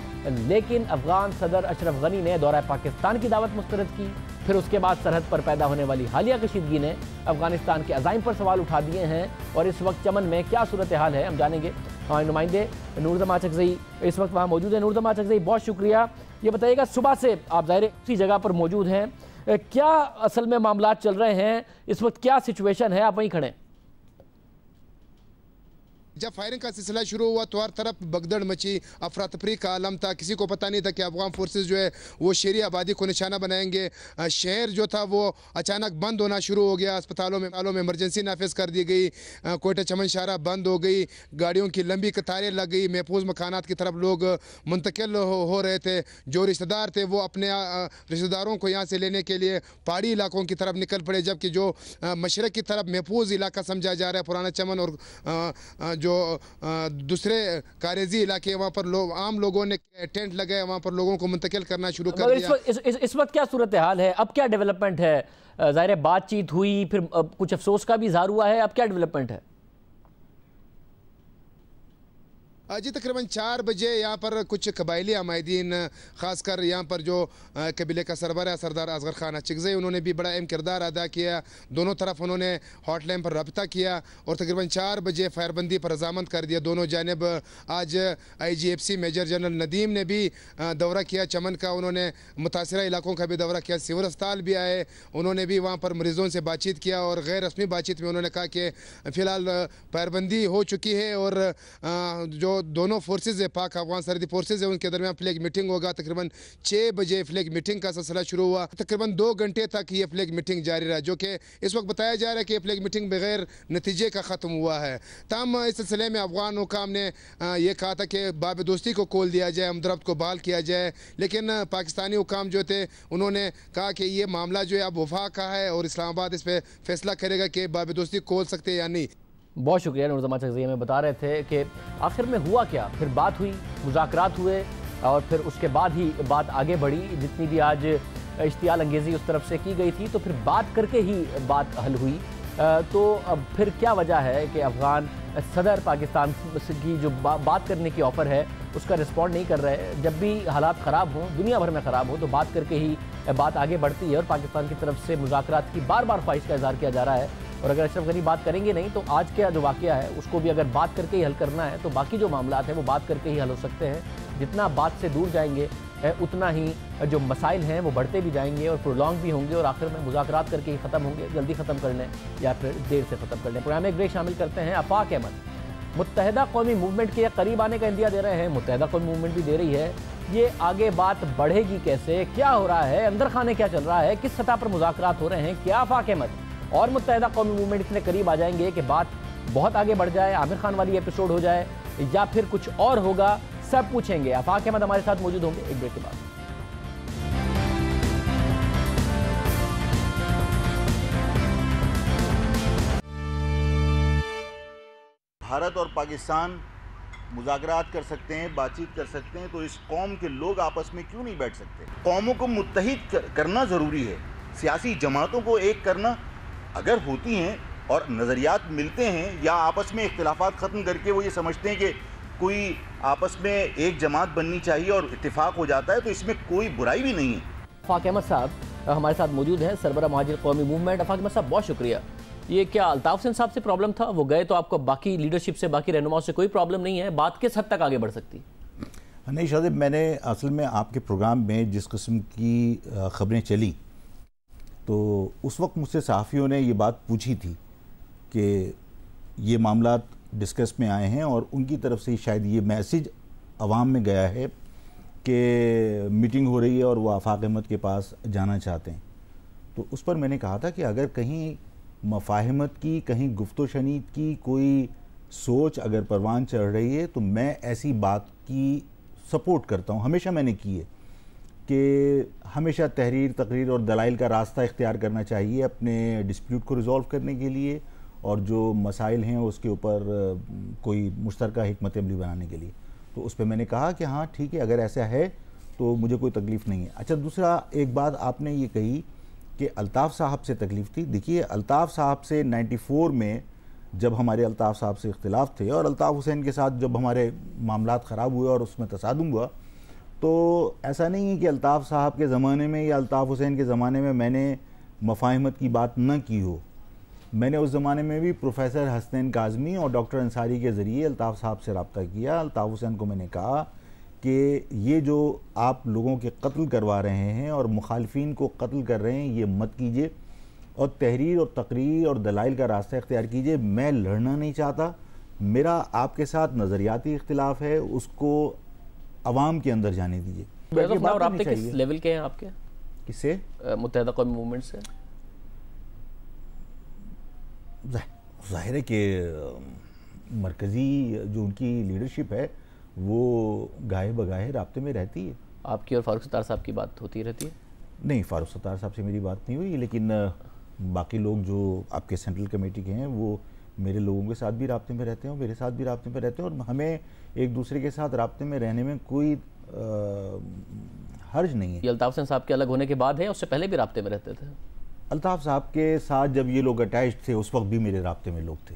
लेकिन अफगान सदर अशरफ गनी ने दौरा पाकिस्तान की दावत मुस्तरद की। फिर उसके बाद सरहद पर पैदा होने वाली हालिया कशीदगी ने अफगानिस्तान के अज़ाइम पर सवाल उठा दिए हैं और इस वक्त चमन में क्या सूरत हाल है हम जानेंगे। हमारे नुमाइंदे नूरजमा चकजई इस वक्त वहाँ मौजूद है। नूरजमा चकजई, बहुत शुक्रिया। ये बताइएगा, सुबह से आप ज़ाहिर उसी जगह पर मौजूद हैं, क्या असल में मामला चल रहे हैं इस वक्त, क्या सिचुएशन है? आप वहीं खड़े हैं। जब फायरिंग का सिलसिला शुरू हुआ तो हर तरफ भगदड़ मची, अफरा तफरी का आलम था। किसी को पता नहीं था कि अफगान फोर्सेस जो है वो शहरी आबादी को निशाना बनाएंगे। शहर जो था वो अचानक बंद होना शुरू हो गया। अस्पतालों में इमरजेंसी नाफिज कर दी गई। कोयटा चमन शाहरा बंद हो गई। गाड़ियों की लंबी कतारें लग गई। महफूज मकानात की तरफ लोग मुंतकिल हो रहे थे। जो रिश्तेदार थे वो अपने रिश्तेदारों को यहाँ से लेने के लिए पहाड़ी इलाकों की तरफ निकल पड़े, जबकि जो मशरक़ की तरफ महफूज इलाका समझा जा रहा है पुराना चमन और जो दूसरे कारेजी इलाके, वहाँ पर आम लोगों ने टेंट लगाए, वहाँ पर लोगों को मुंतकिल करना शुरू कर दिया। इस वक्त क्या सूरत हाल है? अब क्या डेवलपमेंट है? ज़ाहिर बातचीत हुई, फिर कुछ अफसोस का भी इज़हार हुआ है, अब क्या डेवलपमेंट है? जी तकरीबन 4 बजे यहाँ पर कुछ कबायली अमायदीन, ख़ासकर यहाँ पर जो कबीले का सरबराह सरदार असगर खान चिकज़ई, उन्होंने भी बड़ा अहम किरदार अदा किया। दोनों तरफ उन्होंने हॉटलाइन पर रब्ता किया और तकरीबन 4 बजे फायरबंदी पर रजामंद कर दिया दोनों जानिब। आज IGFC मेजर जनरल नदीम ने भी दौरा किया चमन का, उन्होंने मुतासरा इलाकों का भी दौरा किया। सिविल अस्पताल भी आए, उन्होंने भी वहाँ पर मरीज़ों से बातचीत किया और गैर रस्मी बातचीत में उन्होंने कहा कि फ़िलहाल फायरबंदी हो चुकी है और जो दोनों फोर्सेज है, पाक अफगान सरहदी फोर्सेज है, उनके दरमियान फ्लैग मीटिंग होगा। तकरीबन 6 बजे फ्लैग मीटिंग का सिलसिला शुरू हुआ। तकरीबन 2 घंटे तक ये फ्लैग मीटिंग जारी रहा, जो कि इस वक्त बताया जा रहा है कि फ्लैग मीटिंग बगैर नतीजे का ख़त्म हुआ है। तमाम इस सिलसिले में अफगान हुकाम ने यह कहा था कि बाब दोस्ती को खोल दिया जाए, हमदर्द को बहाल किया जाए, लेकिन पाकिस्तानी हुकाम जो थे उन्होंने कहा कि ये मामला जो है अब वफा का है और इस्लामाबाद इस पर फैसला करेगा कि बाब दोस्ती खोल सकते हैं या नहीं। बहुत शुक्रिया नूरजमां चकज़ई में बता रहे थे कि आखिर में हुआ क्या। फिर बात हुई, मुज़ाकरात हुए और फिर उसके बाद ही बात आगे बढ़ी। जितनी भी आज इश्तियाल अंगेज़ी उस तरफ से की गई थी तो फिर बात करके ही बात हल हुई। तो अब फिर क्या वजह है कि अफ़गान सदर पाकिस्तान की जो बात करने की ऑफ़र है उसका रिस्पॉन्ड नहीं कर रहे। जब भी हालात ख़राब हों, दुनिया भर में ख़राब हो, तो बात करके ही बात आगे बढ़ती है और पाकिस्तान की तरफ से मुज़ाकरात की बार बार ख्वाहिश का इज़हार किया जा रहा है। और अगर अशरफ गनी बात करेंगे नहीं तो आज का जो वाक़या है उसको भी अगर बात करके ही हल करना है तो बाकी जो मामलात हैं वो बात करके ही हल हो सकते हैं। जितना बात से दूर जाएंगे उतना ही जो मसाइल हैं वो बढ़ते भी जाएंगे और प्रोलॉन्ग भी होंगे और आखिर में मुज़ाकरात करके ही ख़त्म होंगे। जल्दी ख़त्म कर लें या फिर देर से ख़त्म कर लें। प्रोग्राम में एक ब्रेक शामिल करते हैं। आफाक अहमद मुत्तहिदा कौमी मूवमेंट के करीब आने का इंदिया दे रहे हैं। मुत्तहिदा कौमी मूवमेंट भी दे रही है। ये आगे बात बढ़ेगी कैसे, क्या हो रहा है, अंदर खाने क्या चल रहा है, किस सतह पर मुज़ाकरात हो रहे हैं, क्या आफाक अहमद और मुत्तहिदा कौमी मूवमेंट इतने करीब आ जाएंगे कि बात बहुत आगे बढ़ जाए, आमिर खान वाली एपिसोड हो जाए या फिर कुछ और होगा, सब पूछेंगे। आफाक अहमद हमारे साथ मौजूद होंगे एक ब्रेक के बाद। भारत और पाकिस्तान मुज़ाकरात कर सकते हैं, बातचीत कर सकते हैं, तो इस कौम के लोग आपस में क्यों नहीं बैठ सकते? कौमों को मुत्तहिद करना ज़रूरी है। सियासी जमातों को एक करना अगर होती हैं और नज़रियात मिलते हैं या आपस में इख्तिलाफात ख़त्म करके वो ये समझते हैं कि कोई आपस में एक जमात बननी चाहिए और इत्तेफाक हो जाता है, तो इसमें कोई बुराई भी नहीं है। आफाक अहमद साहब हमारे साथ मौजूद हैं, सरबराह महाजिर कौमी मूवमेंट। आफाक अहमद साहब बहुत शुक्रिया। ये क्या अल्ताफ हुसैन साहब से प्रॉब्लम था, वो गए तो आपको बाकी लीडरशिप से, बाकी रहनुमाओं से कोई प्रॉब्लम नहीं है? बात किस हद तक आगे बढ़ सकती? नहीं शादिब, मैंने असल में आपके प्रोग्राम में जिस किस्म की ख़बरें चली तो उस वक्त मुझसे सहाफ़ियों ने ये बात पूछी थी कि ये मामलात डिस्कस में आए हैं और उनकी तरफ से शायद ये मैसेज अवाम में गया है कि मीटिंग हो रही है और वो आफाक अहमद के पास जाना चाहते हैं। तो उस पर मैंने कहा था कि अगर कहीं मफाहिमत की, कहीं गुफ्तो शनीद की कोई सोच अगर परवान चढ़ रही है तो मैं ऐसी बात की सपोर्ट करता हूँ। हमेशा मैंने की है कि हमेशा तहरीर, तकरीर और दलाइल का रास्ता इख्तियार करना चाहिए अपने डिस्प्यूट को रिज़ॉल्व करने के लिए और जो मसाइल हैं उसके ऊपर कोई मुश्तरका हिकमत अमली बनाने के लिए। तो उस पर मैंने कहा कि हाँ ठीक है, अगर ऐसा है तो मुझे कोई तकलीफ़ नहीं है। अच्छा, दूसरा एक बात आपने ये कही कि अल्ताफ़ साहब से तकलीफ़ थी। देखिए, अल्ताफ़ साहब से 94 में जब हमारे अल्ताफ़ साहब से इख्तिलाफ़ थे और अल्ताफ़ हुसैन के साथ जब हमारे मामलात ख़राब हुए और उसमें तसादुम हुआ, तो ऐसा नहीं है कि अल्ताफ़ साहब के ज़माने में या अल्ताफ़ हुसैन के ज़माने में मैंने मफाहिमत की बात न की हो। मैंने उस ज़माने में भी प्रोफेसर हसनैन काज़मी और डॉक्टर अंसारी के ज़रिए अल्ताफ़ साहब से रब्ता किया। अल्ताफ़ हुसैन को मैंने कहा कि ये जो आप लोगों के कत्ल करवा रहे हैं और मुखालफिन को कत्ल कर रहे हैं, ये मत कीजिए और तहरीर और तकरीर और दलाइल का रास्ता इख्तियार कीजिए। मैं लड़ना नहीं चाहता, मेरा आपके साथ नज़रियाती इख्तिलाफ है, उसको अवाम के अंदर जाने दीजिए। राब्ते किस लेवल के हैं आपके? किससे? मुत्तहिदा कौमी मूवमेंट से? ज़ाहिर है कि मरकज़ी जो उनकी लीडरशिप है वो गाहे बगाहे राब्ते में रहती है। आपकी और फारूक सत्तार साहब की बात होती रहती है? नहीं, फारूक सत्तार साहब से मेरी बात नहीं हुई, लेकिन बाकी लोग जो आपके सेंट्रल कमेटी के हैं वो मेरे लोगों के साथ भी राब्ते में रहते हैं और मेरे साथ भी राब्ते में रहते हैं और हमें एक दूसरे के साथ राब्ते में रहने में कोई हर्ज नहीं है। ये अल्ताफ हुसैन साहब के अलग होने के बाद है, उससे पहले भी राब्ते में रहते थे? अल्ताफ साहब के साथ जब ये लोग अटैच थे उस वक्त भी मेरे राब्ते में लोग थे।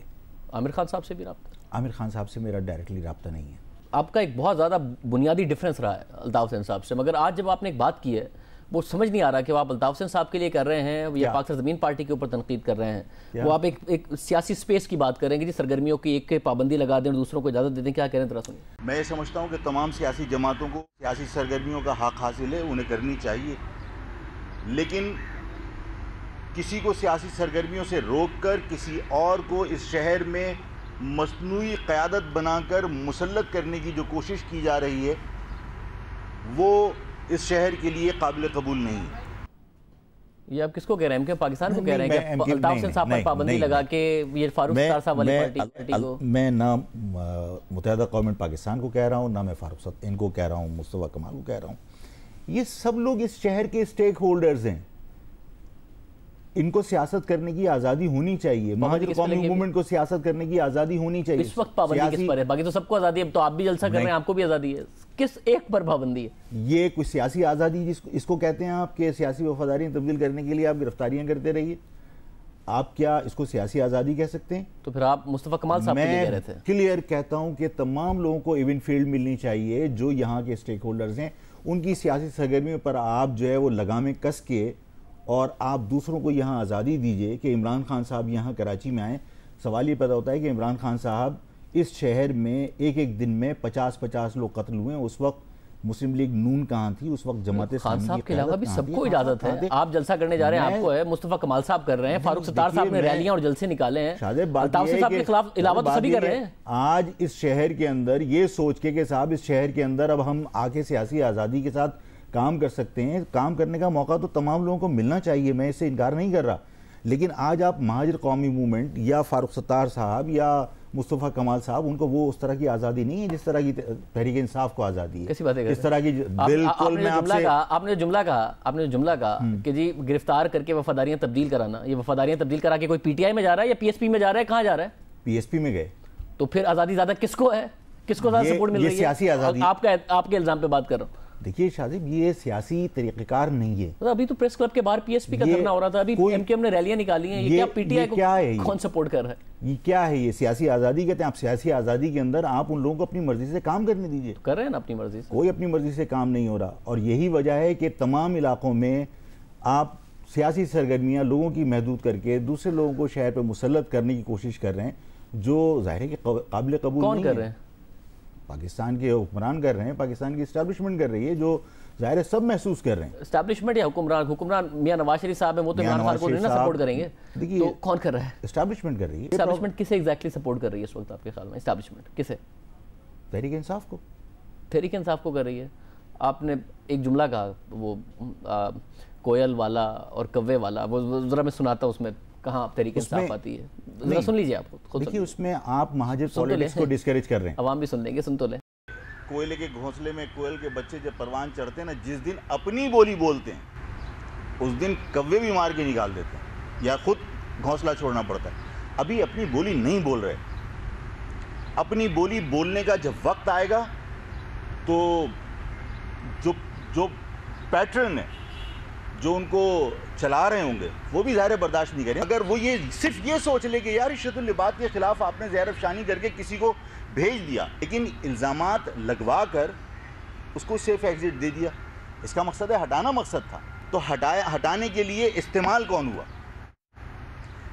आमिर खान साहब से भी राब्ता? आमिर खान साहब से मेरा डायरेक्टली राब्ता नहीं है। आपका एक बहुत ज़्यादा बुनियादी डिफरेंस रहा है अल्ताफ हुसैन साहब से, मगर आज जब आपने एक बात की है वो समझ नहीं आ रहा कि वो आप अल्ताफ हुसैन साहब के लिए कर रहे हैं या पाकिस्तान ज़मीन पार्टी के ऊपर तनकीद कर रहे हैं। वो आप एक सियासी स्पेस की बात करेंगे जी, सरगर्मियों की एक पाबंदी लगा दें और दूसरों को इजाज़त दे दें, क्या कह रहे हैं? तरह सुनिए। मैं ये समझता हूँ कि तमाम सियासी जमातों को सियासी सरगर्मियों का हक हासिल है, उन्हें करनी चाहिए, लेकिन किसी को सियासी सरगर्मियों से रोक कर किसी और को इस शहर में मसनूई क़यादत बनाकर मुसल्लत करने की जो कोशिश की जा रही है वो इस शहर के लिए काबिल कबूल नहीं है। ये आप किसको कह रहे हैं? कि पाकिस्तान को कह रहे हैं कि अल्ताफ हुसैन साहब पर पाबंदी लगा के ये फारूक सत्तार साहब वाली पार्टी को? मैं ना मुत्तहिदा कौमेंट पाकिस्तान को कह रहा हूँ, ना मैं फारूक सत्तार इनको कह रहा हूँ, मुस्तफा कमाल को कह रहा हूँ। ये सब लोग इस शहर के स्टेक होल्डर्स हैं, इनको सियासत करने की आज़ादी होनी चाहिए। महाजिर कौमी मूवमेंट को सियासत करने की आज़ादी होनी चाहिए। इस वक्त पाबंदी किस पर है? बाकी तो सबको आज़ादी है, तो आप भी जलसा कर रहे हैं, आपको भी आज़ादी है, किस एक पर पाबंदी है? ये कोई सियासी आज़ादी इसको कहते हैं आप, कि सियासी वफादारियां तब्दील करने के लिए आप गिरफ्तारियां करते रहिए, आप क्या इसको सियासी आज़ादी कह सकते हैं? तो फिर आप मुस्तफा कमाल साहब के लिए कह रहे थे। क्लियर कहता हूं कि तमाम लोगों को इवन फील्ड मिलनी चाहिए, जो यहाँ के स्टेक होल्डर्स हैं, उनकी सियासी सरगर्मियों पर आप जो है वो लगामें कस के और आप दूसरों को यहाँ आज़ादी दीजिए कि इमरान खान साहब यहाँ कराची में आए। सवाल ये पैदा होता है कि इमरान खान साहब इस शहर में एक एक दिन में 50-50 लोग कत्ल हुए हैं। उस वक्त मुस्लिम लीग नून कहाँ थी? उस वक्त जमात खान साहब के अलावा भी सबको इजाजत है। आप जलसा करने जा रहे हैं, आपको है, मुस्तफा कमाल साहब कर रहे हैं, फारूक सत्तार साहब ने रैलियां और जलसे निकाले हैं, अल्ताफ साहब के खिलाफ इलावा तो सभी कर रहे हैं। आज इस शहर के अंदर ये सोच के साहब इस शहर के अंदर अब हम आके सियासी आज़ादी के साथ काम कर सकते हैं, काम करने का मौका तो तमाम लोगों को मिलना चाहिए, मैं इससे इनकार नहीं कर रहा। लेकिन आज आप महाजिर कौमी मूवमेंट या फारूक सत्तार साहब या मुस्तफा कमाल साहब, उनको वो उस तरह की आज़ादी नहीं है जिस तरह की तहरीक इंसाफ को आज़ादी है। कैसी बात है? इस तरह की बिल्कुल मैं आपसे आपने जो जुमला कहा कि जी गिरफ्तार करके वफादारियां तब्दील कराना, ये वफादारियां तब्दील करा के कोई पीटीआई में जा रहा है या पीएसपी में जा रहा है? कहाँ जा रहा है? पीएसपी में गए। तो फिर आज़ादी ज़्यादा किसको है? किसको ज़्यादा सपोर्ट मिल रही है? सियासी आज़ादी आपके इल्जाम पे बात कर रहा हूँ। देखिए शाजिब, ये सियासी तरीक़ेकार नहीं है। तो अभी तो प्रेस क्लब के बाहर पीएसपी का धरना हो रहा था, अभी एमकेएम ने रैलियां निकाली हैं, ये क्या पीटीआई को कौन सपोर्ट कर रहा है? ये क्या है? ये सियासी आज़ादी कहते हैं। आप सियासी आज़ादी के अंदर आप उन लोगों को अपनी मर्जी से काम करने दीजिए। कर रहे हैं ना अपनी मर्जी से? कोई अपनी मर्जी से काम नहीं हो रहा, और यही वजह है कि तमाम इलाकों में आप सियासी सरगर्मियाँ लोगों की महदूद करके दूसरे लोगों को शहर पर मुसल्लत करने की कोशिश कर रहे हैं, जो ज़ाहिर है कि काबिल कबूल नहीं है। कौन कर रहे हैं? पाकिस्तान के हुक्मरान कर रहे हैं, पाकिस्तान की इस्टेब्लिशमेंट कर रही है, जो ज़ाहिर है सब महसूस कर रहे हैं। इस्टेब्लिशमेंट या हुक्मरान मियां नवाज शरीफ साहब है, वो तो इमरान खान को नहीं ना सपोर्ट करेंगे। देखिए, तो कौन कर रहा है? इस्टेब्लिशमेंट कर रही है। इस्टेब्लिशमेंट किसे एग्जैक्टली सपोर्ट कर रही है इस वक्त आपके ख्याल में? इस्टेब्लिशमेंट किसे? तहरीक इंसाफ को। तहरीक इंसाफ को कर रही है। आपने एक जुमला कहा, वो कोयल वाला और कव्वे वाला, वो जरा मैं सुनाता हूँ, उसमें कहाँ तहरीक इंसाफ आती है, जरा सुन लीजिए। आप देखिए, उसमें आप महाजिर पॉलिटिक्स को डिस्करेज कर रहे हैं। अवाम भी सुन लेंगे, सुन तो लें। कोयले के घोंसले में कोयल के बच्चे जब परवान चढ़ते हैं ना, जिस दिन अपनी बोली बोलते हैं उस दिन कव्वे भी मार के निकाल देते हैं या खुद घोंसला छोड़ना पड़ता है। अभी अपनी बोली नहीं बोल रहे। अपनी बोली बोलने का जब वक्त आएगा तो जो पैटर्न है, जो उनको चला रहे होंगे, वो भी ज़ाहिर बर्दाश्त नहीं करें। अगर वो ये सिर्फ ये सोच ले कि यार इश्शतुल लिबात के खिलाफ आपने ज़हर अफशानी करके किसी को भेज दिया, लेकिन इल्ज़ामात लगवा कर उसको सेफ एग्जिट दे दिया, इसका मकसद है हटाना मकसद था, तो हटाने के लिए इस्तेमाल कौन हुआ?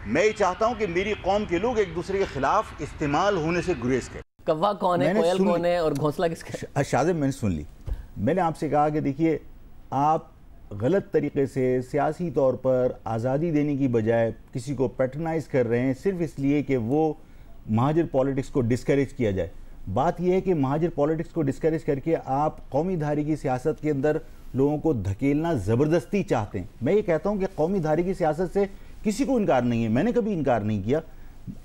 मैं ये चाहता हूं कि मेरी कौम के लोग एक दूसरे के खिलाफ इस्तेमाल होने से गुरेज करें। कव्वा कौन है, कोयल कौन है और घोंसला किसका? शाजिब, मैंने सुन ली। मैंने आपसे कहा कि देखिए, आप गलत तरीके से सियासी तौर पर आज़ादी देने की बजाय किसी को पैटर्नाइज कर रहे हैं सिर्फ इसलिए कि वो महाजिर पॉलिटिक्स को डिस्करेज किया जाए। बात यह है कि महाजिर पॉलिटिक्स को डिस्करेज करके आप कौमी धारी की सियासत के अंदर लोगों को धकेलना ज़बरदस्ती चाहते हैं। मैं ये कहता हूँ कि कौमी धारी की सियासत से किसी को इनकार नहीं है, मैंने कभी इनकार नहीं किया।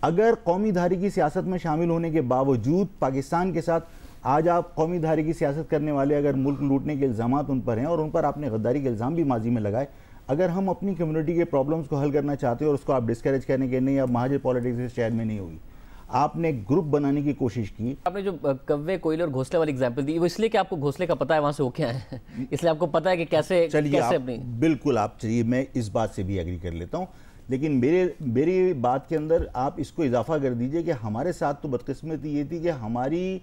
अगर कौमी धारी की सियासत में शामिल होने के बावजूद पाकिस्तान के साथ आज आप कौमी धारी की सियासत करने वाले अगर मुल्क लूटने के इल्ज़ामात उन पर हैं और उन पर आपने गद्दारी के इल्ज़ाम भी माजी में लगाए, अगर हम अपनी कम्युनिटी के प्रॉब्लम्स को हल करना चाहते हैं और उसको आप डिस्करेज करने के नहीं, अब महाजिर पॉलिटिक्स इस शहर में नहीं होगी। आपने ग्रुप बनाने की कोशिश की। आपने जो कव्वे, कोयल और घोंसले वाली एग्जांपल दी, वो इसलिए कि आपको घोंसले का पता है, वहां से होके आए हैं, इसलिए आपको पता है कि कैसे अपनी। बिल्कुल, आप चलिए, मैं इस बात से भी एग्री कर लेता हूँ, लेकिन मेरी बात के अंदर आप इसको इजाफा कर दीजिए कि हमारे साथ तो बदकिस्मती ये थी कि हमारी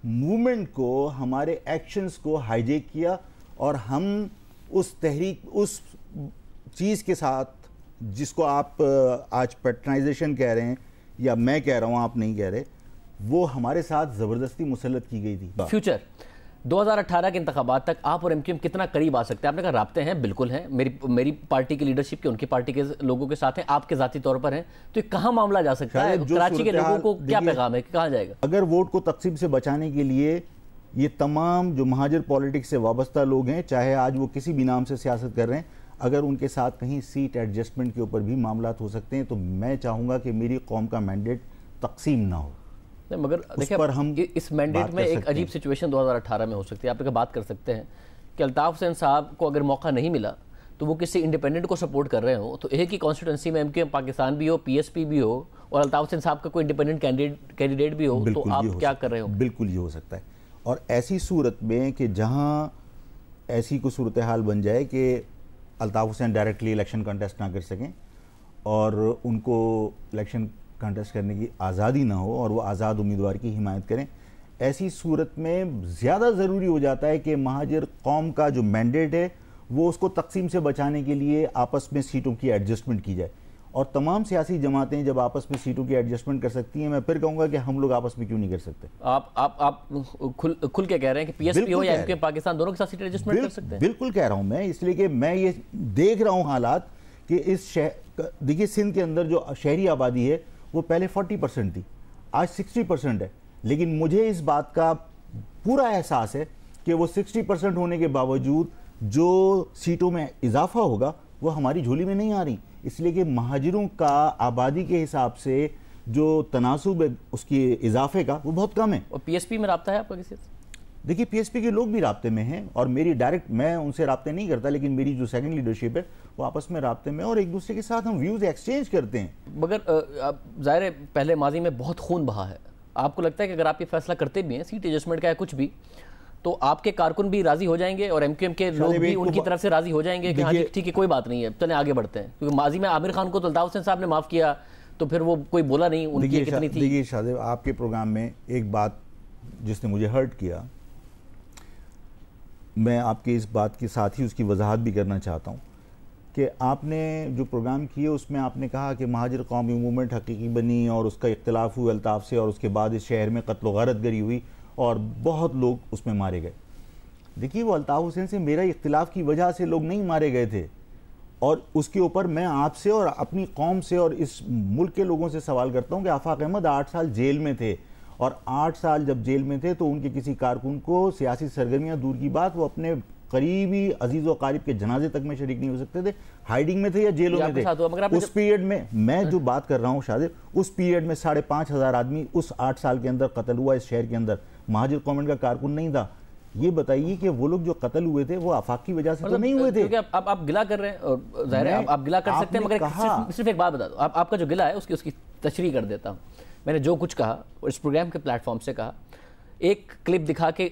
मूवमेंट को, हमारे एक्शंस को हाईजेक किया और हम उस तहरीक, उस चीज़ के साथ जिसको आप आज पैटर्नाइजेशन कह रहे हैं या मैं कह रहा हूँ, आप नहीं कह रहे, वो हमारे साथ ज़बरदस्ती मुसल्लत की गई थी। फ्यूचर 2018 के इंतखाबात तक आप और एमक्यूएम कितना करीब आ सकते हैं? आपने कहा राब्ते हैं, बिल्कुल हैं, मेरी पार्टी की लीडरशिप के, उनकी पार्टी के लोगों के साथ हैं, आपके जाती तौर पर हैं, तो कहाँ मामला जा सकता है? कराची के लोगों को क्या पैगाम है, कहाँ जाएगा? अगर वोट को तकसीम से बचाने के लिए ये तमाम जो महाजर पॉलिटिक्स से वाबस्ता लोग हैं, चाहे आज वो किसी भी नाम से सियासत कर रहे हैं, अगर उनके साथ कहीं सीट एडजस्टमेंट के ऊपर भी मामलात हो सकते हैं, तो मैं चाहूँगा कि मेरी कौम का मैंडेट तकसीम ना हो। नहीं, मगर देखिए पर हम इस मैंडेट में एक अजीब सिचुएशन 2018 में हो सकती है। आप बात कर सकते हैं कि अल्ताफ हुसैन साहब को अगर मौका नहीं मिला तो वो किसी इंडिपेंडेंट को सपोर्ट कर रहे हो, तो एक ही कॉन्स्टिट्यूंसी में एमक्यूएम पाकिस्तान भी हो, पीएसपी भी हो और अल्ताफ हुसैन साहब का कोई इंडिपेंडेंट कैंडिडेट भी हो, तो आप क्या कर रहे हो? बिल्कुल ये हो सकता है। और ऐसी सूरत में कि जहाँ ऐसी कोई सूरत हाल बन जाए कि Altaf Hussain directly election contest ना कर सकें और उनको इलेक्शन कंटेस्ट करने की आज़ादी ना हो और वो आज़ाद उम्मीदवार की हिमायत करें, ऐसी सूरत में ज़्यादा ज़रूरी हो जाता है कि महाजर कौम का जो मैंडेट है वो उसको तकसीम से बचाने के लिए आपस में सीटों की एडजस्टमेंट की जाए। और तमाम सियासी जमातें जब आपस में सीटों की एडजस्टमेंट कर सकती हैं, मैं फिर कहूँगा कि हम लोग आपस में क्यों नहीं कर सकते? आप खुल के कह रहे हैं कि पीएसपी हो या एमक्यूएम पाकिस्तान दोनों के साथ सीट एडजस्टमेंट कर सकते हैं? बिल्कुल कह रहा हूँ मैं, इसलिए कि मैं ये देख रहा हूँ हालात कि इस देखिए सिंध के अंदर जो शहरी आबादी है वो पहले 40% थी, आज 60% है, लेकिन मुझे इस बात का पूरा एहसास है कि वो 60% होने के बावजूद जो सीटों में इजाफा होगा वो हमारी झोली में नहीं आ रही, इसलिए कि महाजिरों का आबादी के हिसाब से जो तनासुब है उसके इजाफे का वो बहुत कम है। और पीएसपी में राब्ता है आपका किसी से? देखिए पीएसपी के लोग भी राब्ते में हैं और मेरी डायरेक्ट, मैं उनसे राब्ते नहीं करता, लेकिन मेरी जो सेकंड लीडरशिप है वो आपस में राब्ते में और एक दूसरे के साथ हम व्यूज एक्सचेंज करते हैं। मगर जाहिर है पहले माजी में बहुत खून बहा है, आपको लगता है कि अगर आप ये फैसला करते भी हैं सीट एडजस्टमेंट का है कुछ भी, तो आपके कारकुन भी राजी हो जाएंगे और एमक्यूएम के लोग भी उनकी तरफ से राजी हो जाएंगे कि हाँ ठीक है कोई बात नहीं है, चले आगे बढ़ते हैं? क्योंकि माजी में आमिर खान को तो अल्ताफ हुसैन साहब ने माफ किया, तो फिर वो कोई बोला नहीं, उनकी कितनी थी? देखिए शाहजेब, आपके प्रोग्राम में एक बात जिसने मुझे हर्ट किया, मैं आपके इस बात के साथ ही उसकी वजाहत भी करना चाहता हूँ कि आपने जो प्रोग्राम किए उसमें आपने कहा कि महाजिर कौमी मूवमेंट हकीकी बनी और उसका इख्तिलाफ हुआ अल्ताफ से और उसके बाद इस शहर में कत्ल गारत गरी हुई और बहुत लोग उसमें मारे गए। देखिए वो अल्ताफ हुसैन से मेरा इख्तिलाफ की वजह से लोग नहीं मारे गए थे और उसके ऊपर मैं आपसे और अपनी कौम से और इस मुल्क के लोगों से सवाल करता हूँ कि आफाक अहमद 8 साल जेल में थे और 8 साल जब जेल में थे तो उनके किसी कारकुन को सियासी सरगर्मियां दूर की बात, वो अपने करीबी अजीज व कारिब के जनाजे तक में शरीक नहीं हो सकते थे, हाइडिंग में थे या जेलों में थे। उस पीरियड में मैं जो बात कर रहा हूँ शायद, उस पीरियड में 5,500 आदमी उस 8 साल के अंदर कत्ल हुआ इस शहर के अंदर, महाजिर कौमेंट का कारकुन नहीं था। ये बताइए कि वो लोग जो कत्ल हुए थे वो आफाक की वजह से तो नहीं हुए थे। आप गिला कर रहे हैं और जाहिर है आप गिला कर सकते हैं, मगर सिर्फ एक बात बता दो, आपका जो गिला है उसकी तशरीह कर देता हूँ। मैंने जो कुछ कहा और इस प्रोग्राम के प्लेटफॉर्म से कहा, एक क्लिप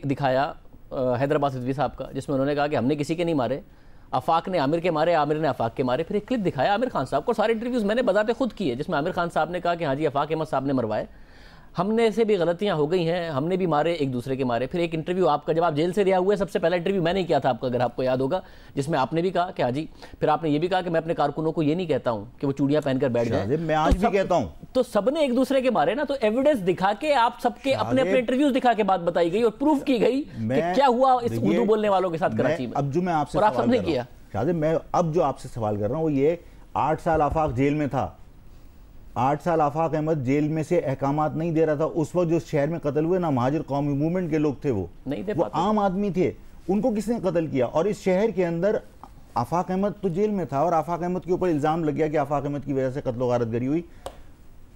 दिखाया हैदराबाद सिद्दीकी साहब का, जिसमें उन्होंने कहा कि हमने किसी के नहीं मारे, आफाक ने आमिर के मारे, आमिर ने आफाक के मारे। फिर एक क्लिप दिखाया आमिर खान साहब को, सारे इंटरव्यूज मैंने बजाते खुद किए, जिसमें आमिर खान साहब ने कहा कि हाँ जी आफाक अहमद साहब ने मरवाए, हमने से भी गलतियां हो गई हैं, हमने भी मारे, एक दूसरे के मारे। फिर एक इंटरव्यू आपका, जब आप जेल से रिहा हुए, सबसे पहला इंटरव्यू मैंने किया था आपका, अगर आपको याद होगा, जिसमें आपने भी कहा कि हाँ जी, फिर आपने ये भी कहा कि मैं अपने कारकुनों को ये नहीं कहता हूं कि वो चूड़ियां पहनकर बैठ जाए, मैं आज भी कहता हूं। तो सबने एक दूसरे के मारे ना, तो एविडेंस दिखा के आप सबके अपने अपने इंटरव्यूज दिखा के बात बताई गई और प्रूफ की गई कि क्या हुआ इस उर्दू बोलने वालों के साथ कराची में। अब जो मैं आपसे आप सबने किया शायद, मैं अब जो आपसे सवाल कर रहा हूं वो ये, 8 साल आफाक जेल में था, 8 साल आफाक अहमद जेल में से अहकामात नहीं दे रहा था। उस वक्त जो शहर में कत्ल हुए ना महाजिर कौमी मूवमेंट के लोग थे, वो आम आदमी थे, उनको किसने कत्ल किया? और इस शहर के अंदर आफाक अहमद तो जेल में था और आफाक अहमद के ऊपर इल्ज़ाम लग गया कि आफाक अहमद की वजह से कत्ल गारत गरी हुई।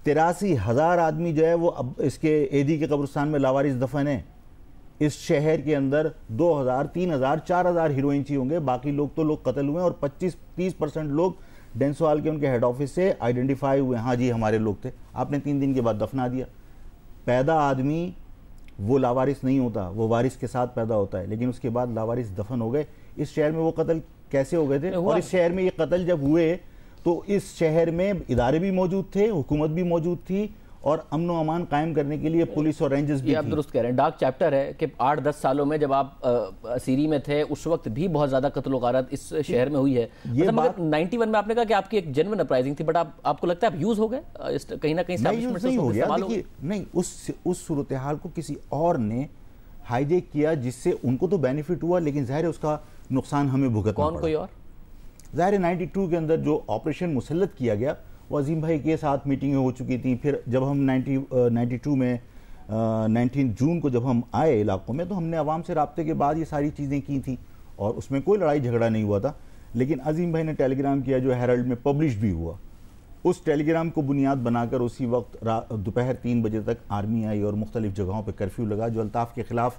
83,000 आदमी जो है वो अब इसके एदी के कब्रिस्तान में लावारिस दफन है। इस शहर के अंदर 2,000, 3,000, 4,000 हीरोइंची होंगे, बाकी लोग तो लोग कत्ल हुए और 25-30% लोग डेंसवाल के उनके हेड ऑफिस से आइडेंटिफाई हुए, हाँ जी हमारे लोग थे। आपने 3 दिन के बाद दफना दिया। पैदा आदमी वो लावारिस नहीं होता, वो वारिस के साथ पैदा होता है, लेकिन उसके बाद लावारिस दफन हो गए। इस शहर में वो कत्ल कैसे हो गए थे? और इस शहर में ये कत्ल जब हुए तो इस शहर में इदारे भी मौजूद थे, हुकूमत भी मौजूद थी और अमन व अमान कायम करने के लिए पुलिस और रेंजर्स भी। आप दुरुस्त कह रहे हैं, डार्क चैप्टर है कि 8-10 सालों में जब आप सीरी में थे उस वक्त भी बहुत ज्यादा कत्ल गारत इस शहर में हुई है। मतलब मगर 91 में आपने कहा कि आपकी एक जेन्युइन अपराइजिंग थी, बट आपको लगता है आप यूज हो गए कहीं ना कहीं? नहीं हो गया। देखिए नहीं, उस सूरत हाल को किसी और ने हाईजैक किया, जिससे उनको तो बेनिफिट हुआ, लेकिन ज़ाहिर है उसका नुकसान हमें भुगतना पड़ा। कौन कोई और? ज़ाहिर है 92 के अंदर जो ऑपरेशन मुसल्लत किया गया वो अजीम भाई के साथ मीटिंगें हो चुकी थी। फिर जब हम 92 में 19 जून को जब हम आए इलाकों में, तो हमने आवाम से राब्ते के बाद ये सारी चीज़ें की थी और उसमें कोई लड़ाई झगड़ा नहीं हुआ था। लेकिन अजीम भाई ने टेलीग्राम किया जो हेराल्ड में पब्लिश भी हुआ, उस टेलीग्राम को बुनियाद बनाकर उसी वक्त दोपहर 3 बजे तक आर्मी आई और मुख्तलिफ जगहों पर कर्फ्यू लगा। जो अल्ताफ़ के ख़िलाफ़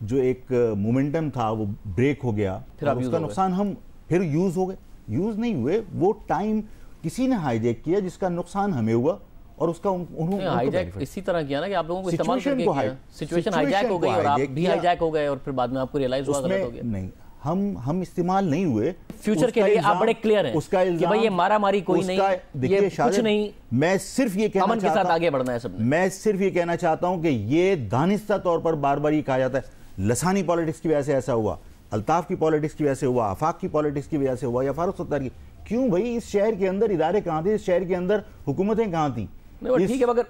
जो एक मोमेंटम था वो ब्रेक हो गया, फिर उसका नुकसान हम फिर यूज़ हो गए, यूज़ नहीं हुए। वो टाइम किसी ने हाईजैक किया जिसका नुकसान हमें हुआ और उसका उन्होंने हाईजैक इसी तरह किया ना कि आप लोगों को इस्तेमाल करके किया, सिचुएशन हाईजैक हो गई और आप भी हाईजैक हो गए और फिर बाद में आपको रियलाइज हुआ गलत हो गया। नहीं, हम इस्तेमाल नहीं हुए। फ्यूचर के लिए आप बड़े क्लियर हैं उसका कि भाई ये मारामारी कोई नहीं, ये कुछ नहीं, मैं सिर्फ ये कहना अमन के साथ आगे बढ़ना है सबने। मैं सिर्फ ये कहना चाहता हूं कि ये दानिस्ता तौर पर बार बार ये कहा जाता है लसानी पॉलिटिक्स की वजह से ऐसा हुआ, अल्ताफ की पॉलिटिक्स की वजह से हुआ, आफाक की पॉलिटिक्स की वजह से हुआ या फारूक सत्तार की। क्यों भाई, इस शहर के अंदर इदारे कहाँ थे, इस शहर के अंदर हुकूमतें कहाँ थी? ठीक है, मगर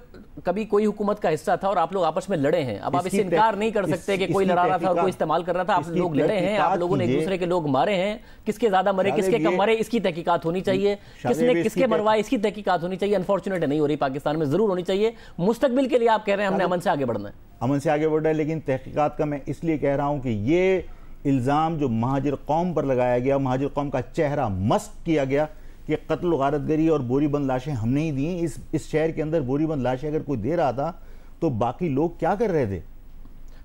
कभी कोई हुकूमत का हिस्सा था और आप लोग आपस में लड़े हैं। अब आप इससे इनकार नहीं कर सकते कि कोई लड़ा रहा था और कोई इस्तेमाल कर रहा था। आप लोग लड़े हैं, आप लोगों ने एक दूसरे के लोग मारे हैं। किसके ज्यादा मरे, किसके कम मरे, इसकी तहकीकात होनी चाहिए। किसने किसके मरवाए, इसकी तहकीकात होनी चाहिए। अनफॉर्चुनेट नहीं हो रही, पाकिस्तान में जरूर होनी चाहिए। मुस्तकबिल के लिए आप कह रहे हैं हमने अमन से आगे बढ़ना है, अमन से आगे बढ़ना है। लेकिन तहकीकात का मैं इसलिए कह रहा हूं कि ये इल्ज़ाम जो महाजिर कौम पर लगाया गया, महाजिर कौम का चेहरा मस्क किया गया कि कत्ल गारतगरी और बोरीबंद लाशें हमने ही दी। इस शहर के अंदर बोरीबंद लाशें अगर कोई दे रहा था तो बाकी लोग क्या कर रहे थे?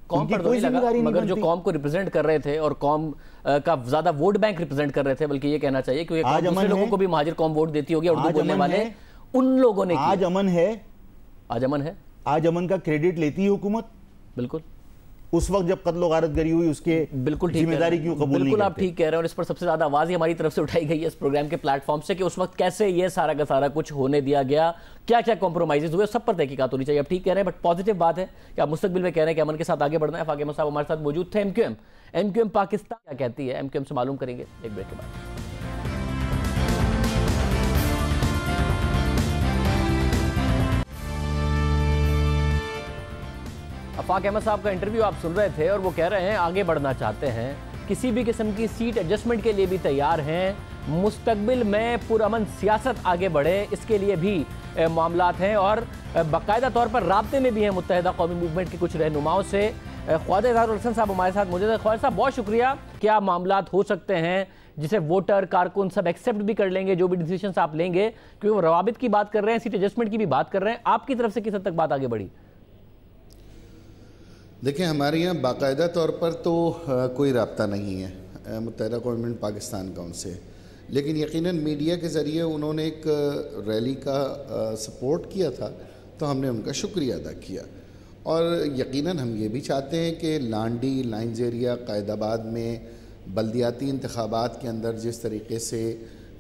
कौम पर कोई जिम्मेदारी नहीं, मगर जो कौम को रिप्रेजेंट कर रहे थे और कौम का ज्यादा वोट बैंक रिप्रेजेंट कर रहे थे, बल्कि ये कहना चाहिए क्योंकि आज दूसरे लोगों को भी महाजिर कौम वोट देती होगी, उर्दू बोलने वाले उन लोगों ने। आज अमन है, आज अमन है, आज अमन का क्रेडिट लेती है हुकूमत। बिल्कुल, उस वक्त जब कत्ल गारतगरी हुई उसके बिल्कुल जिम्मेदारी क्यों कबूल नहीं करते? बिल्कुल आप ठीक कह रहे हैं और इस पर सबसे ज्यादा आवाज ही हमारी तरफ से उठाई गई है इस प्रोग्राम के प्लेटफॉर्म से कि उस वक्त कैसे ये सारा का सारा कुछ होने दिया गया, क्या क्या कॉम्प्रोमाइजेस हुए, सब पर तहकीकात होनी चाहिए। आप ठीक कह रहे हैं, बट पॉजिटिव बात है कि आप मुस्तकबिल में कह रहे हैं कि अमन के साथ आगे बढ़ना है। फाकिम साहब हमारे साथ मौजूद थे। एमक्यूएम पाकिस्तान क्या कहती है, एमक्यूएम से मालूम करेंगे एक ब्रेक के बाद। अफाक अहमद साहब का इंटरव्यू आप सुन रहे थे और वो कह रहे हैं आगे बढ़ना चाहते हैं, किसी भी किस्म की सीट एडजस्टमेंट के लिए भी तैयार हैं, मुस्तकबिल में पुरअमन सियासत आगे बढ़े इसके लिए भी मामलात हैं और बाकायदा तौर पर राब्ते में भी हैं मुत्तहिदा कौमी मूवमेंट के कुछ रहनुमाओं से। ख्वाजा इजहारुल हसन साहब हमारे साथ मौजूद है। ख्वाजा साहब बहुत शुक्रिया। क्या मामलात हो सकते हैं जिसे वोटर कारकुन सब एक्सेप्ट भी कर लेंगे, जो भी डिसीजन आप लेंगे, क्योंकि वो रवाबित की बात कर रहे हैं, सीट एडजस्टमेंट की भी बात कर रहे हैं, आपकी तरफ से किस हद तक बात आगे बढ़ी? देखिए, हमारे यहाँ बाकायदा तौर पर तो कोई राब्ता नहीं है मुत्तहिदा कौमी पाकिस्तान का उनसे, लेकिन यकीनन मीडिया के ज़रिए उन्होंने एक रैली का सपोर्ट किया था तो हमने उनका शुक्रिया अदा किया। और यकीनन हम ये भी चाहते हैं कि लांडी, लाइन्स एरिया, कायदाबाद में बल्दियाती इंतखाबात के अंदर जिस तरीके से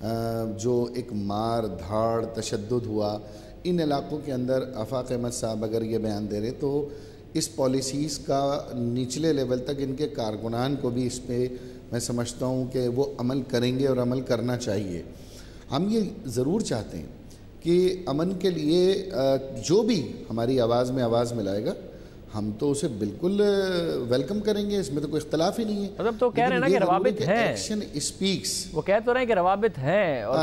जो एक मार धाड़ तशद्दुद हुआ, इन इलाक़ों के अंदर आफाक अहमद साहब अगर ये बयान दे रहे तो इस पॉलिसीज़ का निचले लेवल तक इनके कारकुनान को भी इस पर मैं समझता हूँ कि वो अमल करेंगे और अमल करना चाहिए। हम ये ज़रूर चाहते हैं कि अमन के लिए जो भी हमारी आवाज़ में आवाज़ मिलाएगा हम तो उसे बिल्कुल वेलकम करेंगे, इसमें तो कोई इख्तलाफ ही नहीं है। मतलब तो कह रहे हैं ना कि रवाबित है, एक्शन स्पीक्स, वो कह तो रहे हैं कि रवाबित है और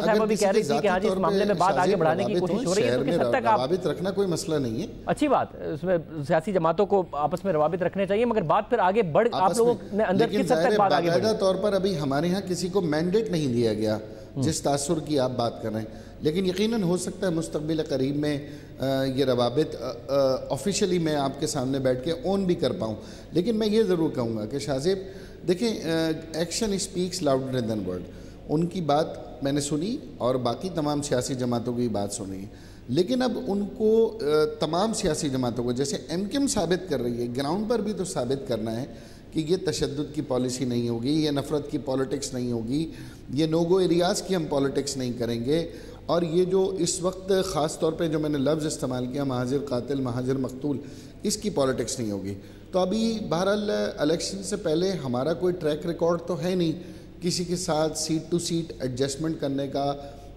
साहब भी कह रही थी कि हाँ जी इस मामले में बात आगे बढ़ाने की कोशिश हो रही है, तो किस हद तक रवाबित रखना कोई मसला नहीं है, अच्छी बात है। उसमें सियासी जमातों को आपस में रवाबित रखने चाहिए, मगर बात फिर आगे बढ़, आप लोगों ने अंदर किस हद तक बात आगे बढ़ी? तौर पर अभी हमारे यहाँ किसी को मैंडेट नहीं दिया गया जिस तासुर की आप बात कर रहे हैं, लेकिन यकीनन हो सकता है मुस्तकबिल करीब में ये रवाबित ऑफिशियली मैं आपके सामने बैठ के ऑन भी कर पाऊँ। लेकिन मैं ये ज़रूर कहूँगा कि शाहजेब देखें, action speaks louder than word. उनकी बात मैंने सुनी और बाकी तमाम सियासी जमातों की बात सुनी, लेकिन अब उनको तमाम सियासी जमातों को जैसे एमक्यूएम साबित कर रही है, ग्राउंड पर भी तो साबित करना है कि ये तशद्दुद की पॉलिसी नहीं होगी, ये नफ़रत की पॉलिटिक्स नहीं होगी, ये नोगो एरियाज़ की हम पॉलिटिक्स नहीं करेंगे। और ये जो इस वक्त ख़ास तौर पे जो मैंने लफ्ज़ इस्तेमाल किया महाजिर कातिल, महाजिर मकतूल, इसकी पॉलिटिक्स नहीं होगी। तो अभी बहरहाल इलेक्शन से पहले हमारा कोई ट्रैक रिकॉर्ड तो है नहीं किसी के साथ सीट टू सीट एडजस्टमेंट करने का,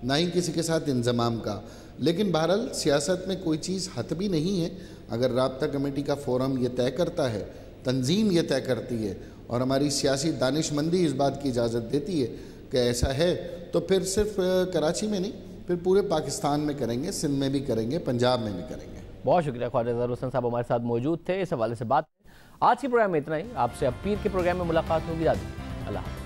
ना ही किसी के साथ इंज़माम का, लेकिन बहरहाल सियासत में कोई चीज़ हतमी नहीं है। अगर राब्ता कमेटी का फोरम ये तय करता है तंजीम ये तय करती है और हमारी सियासी दानिशमंदी इस बात की इजाज़त देती है कि ऐसा है, तो फिर सिर्फ कराची में नहीं, फिर पूरे पाकिस्तान में करेंगे, सिंध में भी करेंगे, पंजाब में भी करेंगे। बहुत शुक्रिया ख्वाजा अजहर हुसैन साहब हमारे साथ मौजूद थे, इस हवाले से बात। आज के प्रोग्राम में इतना ही। आपसे अब पीर के प्रोग्राम में मुलाकात होगी। अल्लाह।